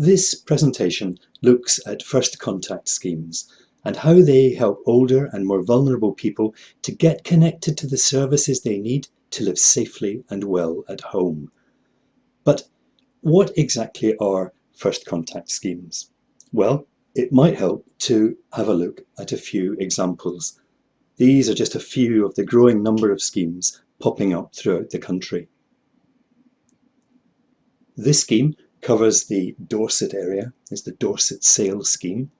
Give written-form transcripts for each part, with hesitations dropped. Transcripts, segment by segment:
This presentation looks at First Contact schemes and how they help older and more vulnerable people to get connected to the services they need to live safely and well at home. But what exactly are First Contact schemes? Well, it might help to have a look at a few examples. These are just a few of the growing number of schemes popping up throughout the country. This scheme covers the Dorset area. It's the Dorset Sales Scheme.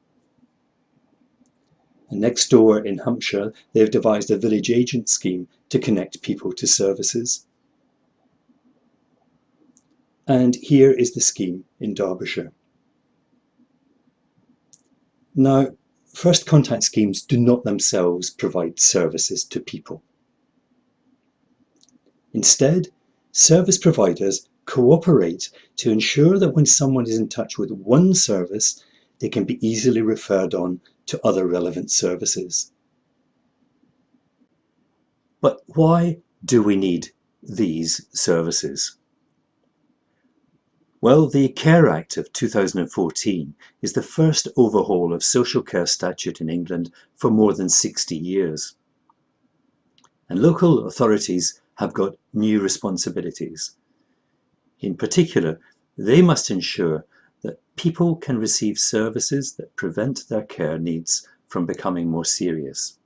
And next door in Hampshire, they've devised a village agent scheme to connect people to services. And here is the scheme in Derbyshire. Now, First Contact schemes do not themselves provide services to people. Instead, service providers cooperate to ensure that when someone is in touch with one service, they can be easily referred on to other relevant services. But why do we need these services? Well, the Care Act of 2014 is the first overhaul of social care statute in England for more than 60 years. And local authorities have got new responsibilities. In particular, they must ensure that people can receive services that prevent their care needs from becoming more serious,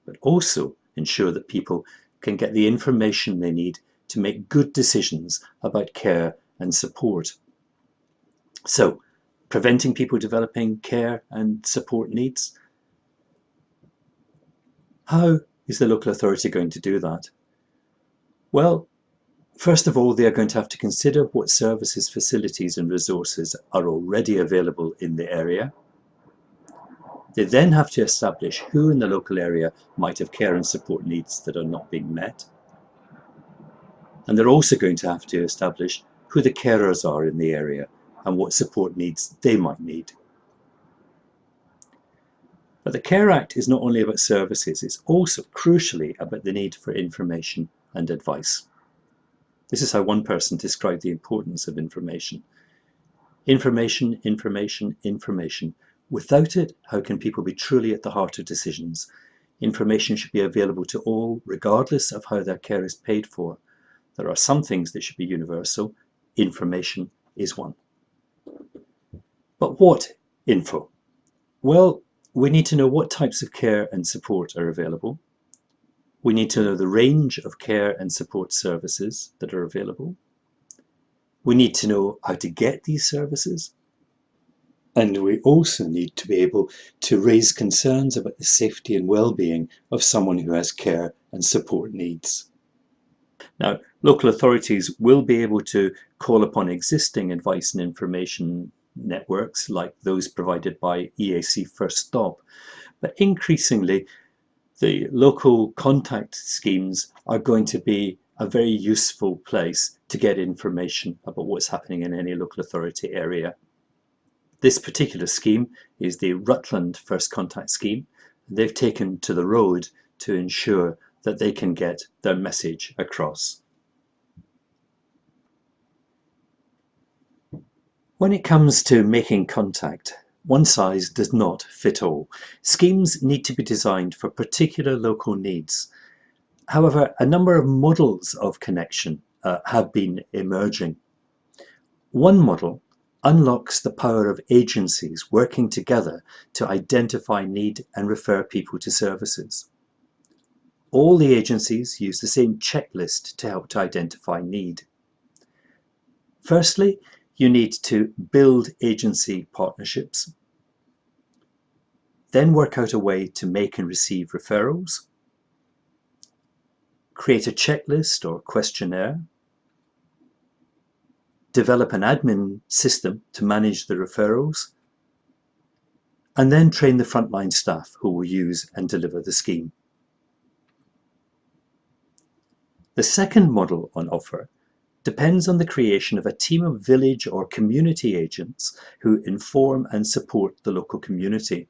but also ensure that people can get the information they need to make good decisions about care and support. So, preventing people developing care and support needs. How is the local authority going to do that? Well, first of all, they are going to have to consider what services, facilities and resources are already available in the area. They then have to establish who in the local area might have care and support needs that are not being met. And they're also going to have to establish who the carers are in the area and what support needs they might need. But the Care Act is not only about services, it's also crucially about the need for information and advice. This is how one person described the importance of information. Information, information, information. Without it, how can people be truly at the heart of decisions? Information should be available to all, regardless of how their care is paid for. There are some things that should be universal. Information is one. But what info? Well, we need to know what types of care and support are available. We need to know the range of care and support services that are available. We need to know how to get these services. And we also need to be able to raise concerns about the safety and well-being of someone who has care and support needs. Now, local authorities will be able to call upon existing advice and information networks like those provided by EAC First Stop, but increasingly the local contact schemes are going to be a very useful place to get information about what's happening in any local authority area. This particular scheme is the Rutland First Contact scheme. They've taken to the road to ensure that they can get their message across. When it comes to making contact, one size does not fit all. Schemes need to be designed for particular local needs. However, a number of models of connection have been emerging. One model unlocks the power of agencies working together to identify need and refer people to services. All the agencies use the same checklist to help to identify need. Firstly, you need to build agency partnerships, then work out a way to make and receive referrals, create a checklist or questionnaire, develop an admin system to manage the referrals, and then train the frontline staff who will use and deliver the scheme. The second model on offer depends on the creation of a team of village or community agents who inform and support the local community.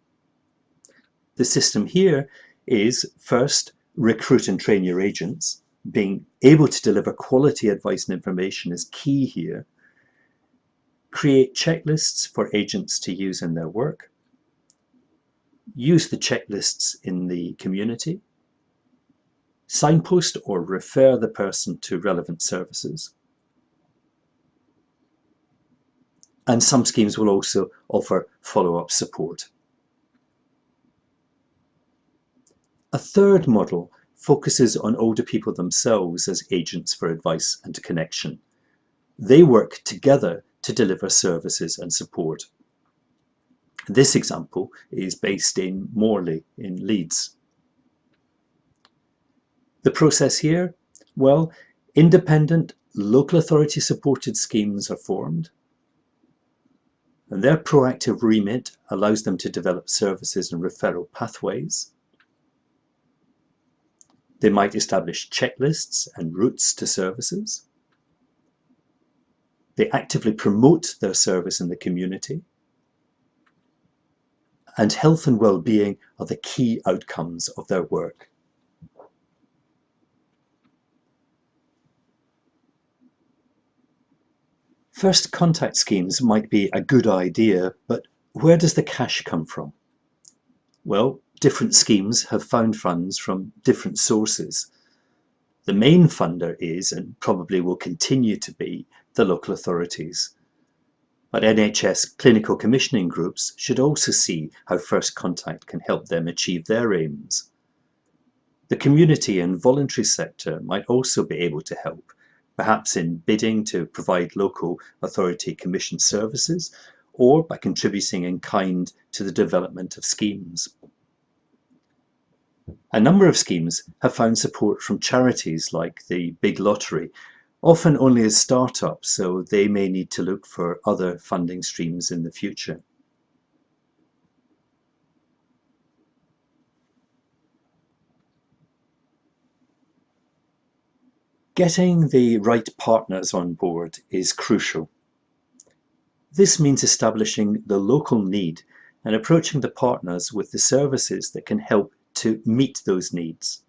The system here is first, recruit and train your agents. Being able to deliver quality advice and information is key here. create checklists for agents to use in their work, use the checklists in the community, signpost or refer the person to relevant services. And some schemes will also offer follow-up support. A third model focuses on older people themselves as agents for advice and connection. They work together to deliver services and support. This example is based in Morley in Leeds. The process here? Well, independent, local authority supported schemes are formed, and their proactive remit allows them to develop services and referral pathways. They might establish checklists and routes to services. They actively promote their service in the community. And health and well-being are the key outcomes of their work. First contact schemes might be a good idea, but where does the cash come from? Well, different schemes have found funds from different sources. The main funder is, and probably will continue to be, the local authorities. But NHS clinical commissioning groups should also see how First Contact can help them achieve their aims. The community and voluntary sector might also be able to help, perhaps in bidding to provide local authority commissioned services, or by contributing in kind to the development of schemes. A number of schemes have found support from charities like the Big Lottery, often only as startups, so they may need to look for other funding streams in the future. Getting the right partners on board is crucial. This means establishing the local need and approaching the partners with the services that can help to meet those needs.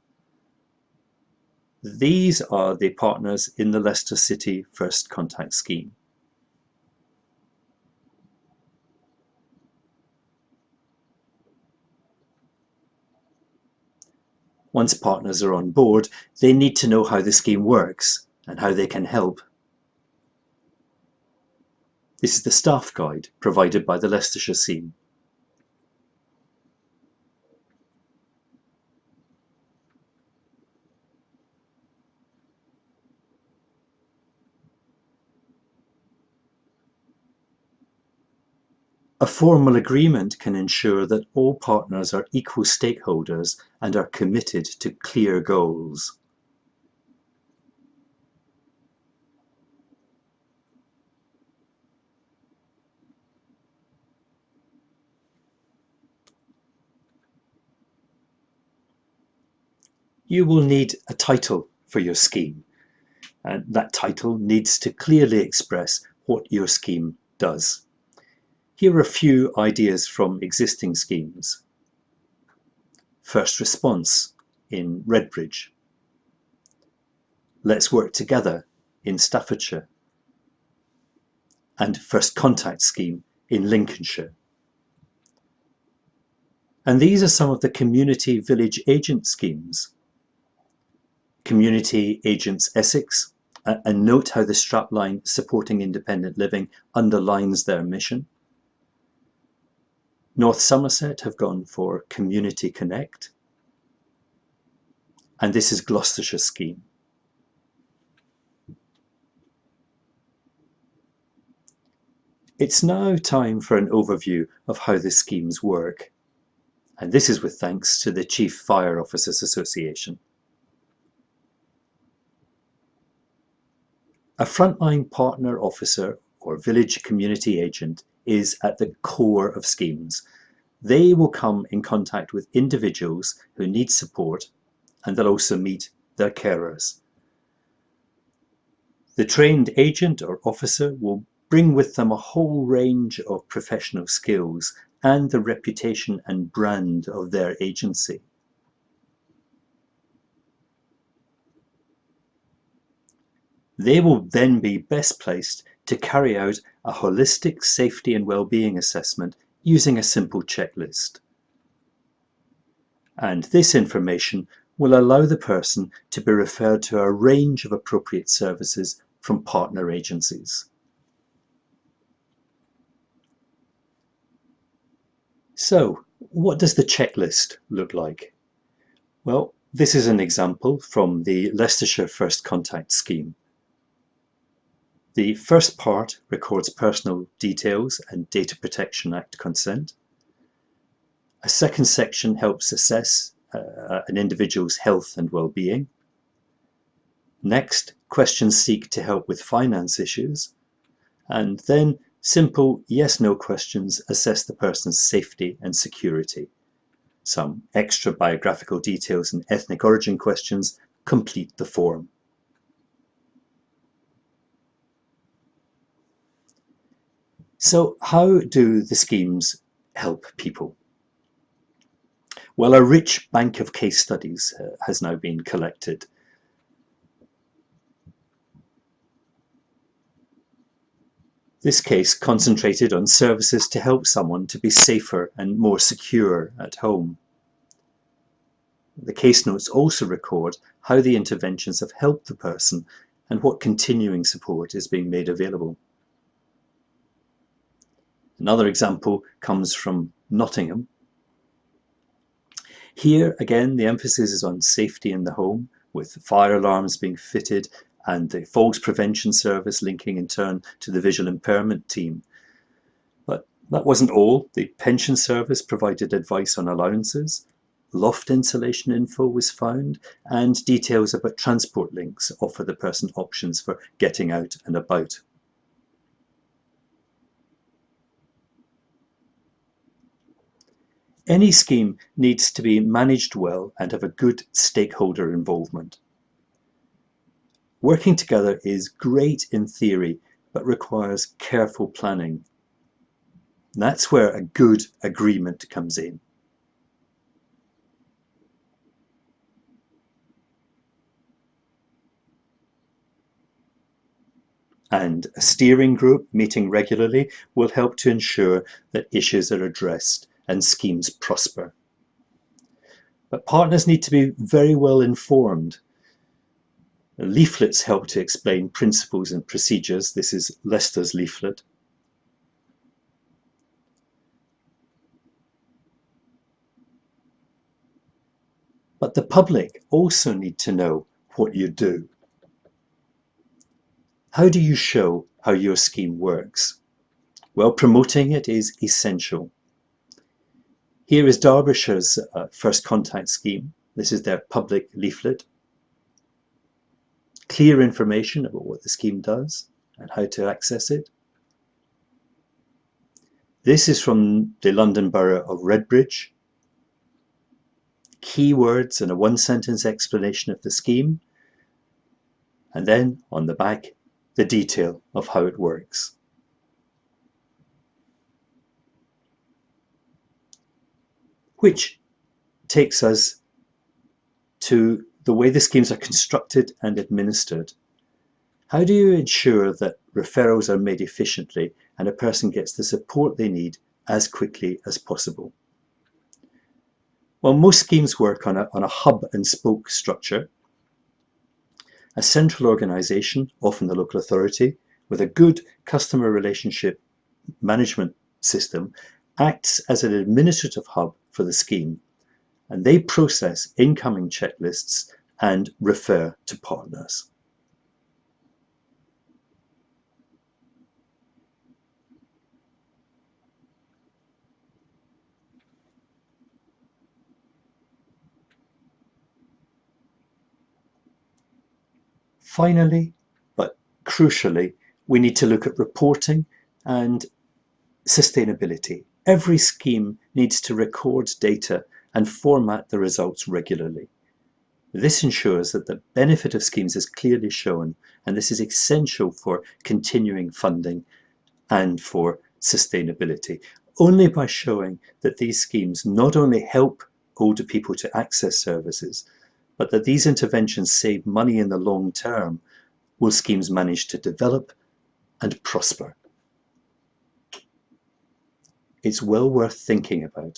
These are the partners in the Leicester City First Contact scheme. Once partners are on board, they need to know how the scheme works and how they can help. This is the staff guide provided by the Leicestershire scheme. A formal agreement can ensure that all partners are equal stakeholders and are committed to clear goals. You will need a title for your scheme, and that title needs to clearly express what your scheme does. Here are a few ideas from existing schemes. First Response in Redbridge. Let's Work Together in Staffordshire. And First Contact scheme in Lincolnshire. And these are some of the community village agent schemes. Community Agents Essex, and note how the strapline supporting independent living underlines their mission. North Somerset have gone for Community Connect, and this is Gloucestershire scheme. It's now time for an overview of how the schemes work, and this is with thanks to the Chief Fire Officers Association. A frontline partner officer or village community agent is at the core of schemes. They will come in contact with individuals who need support, and they'll also meet their carers. The trained agent or officer will bring with them a whole range of professional skills and the reputation and brand of their agency. They will then be best placed to carry out a holistic safety and well-being assessment using a simple checklist. And this information will allow the person to be referred to a range of appropriate services from partner agencies. So, what does the checklist look like? Well, this is an example from the Leicestershire FirstContact scheme. The first part records personal details and Data Protection Act consent. A second section helps assess an individual's health and well-being. Next, questions seek to help with finance issues. And then simple yes-no questions assess the person's safety and security. Some extra biographical details and ethnic origin questions complete the form. So how do the schemes help people? Well, a rich bank of case studies has now been collected. This case concentrated on services to help someone to be safer and more secure at home. The case notes also record how the interventions have helped the person and what continuing support is being made available. Another example comes from Nottingham. Here again the emphasis is on safety in the home, with fire alarms being fitted and the falls prevention service linking in turn to the visual impairment team. But that wasn't all. The pension service provided advice on allowances, loft insulation info was found, and details about transport links offer the person options for getting out and about. Any scheme needs to be managed well and have a good stakeholder involvement. Working together is great in theory, but requires careful planning. That's where a good agreement comes in. And a steering group meeting regularly will help to ensure that issues are addressed and schemes prosper. But partners need to be very well informed. Leaflets help to explain principles and procedures. This is Leicester's leaflet. But the public also need to know what you do. How do you show how your scheme works? Well, promoting it is essential. Here is Derbyshire's FirstContact scheme. This is their public leaflet. Clear information about what the scheme does and how to access it. This is from the London Borough of Redbridge. Keywords and a one-sentence explanation of the scheme. And then on the back, the detail of how it works. Which takes us to the way the schemes are constructed and administered. How do you ensure that referrals are made efficiently and a person gets the support they need as quickly as possible? Well, most schemes work on a hub and spoke structure. A central organisation, often the local authority, with a good customer relationship management system, acts as an administrative hub for the scheme, and they process incoming checklists and refer to partners. Finally, but crucially, we need to look at reporting and sustainability. Every scheme needs to record data and format the results regularly. This ensures that the benefit of schemes is clearly shown, and this is essential for continuing funding and for sustainability. Only by showing that these schemes not only help older people to access services, but that these interventions save money in the long term, will schemes manage to develop and prosper. It's well worth thinking about.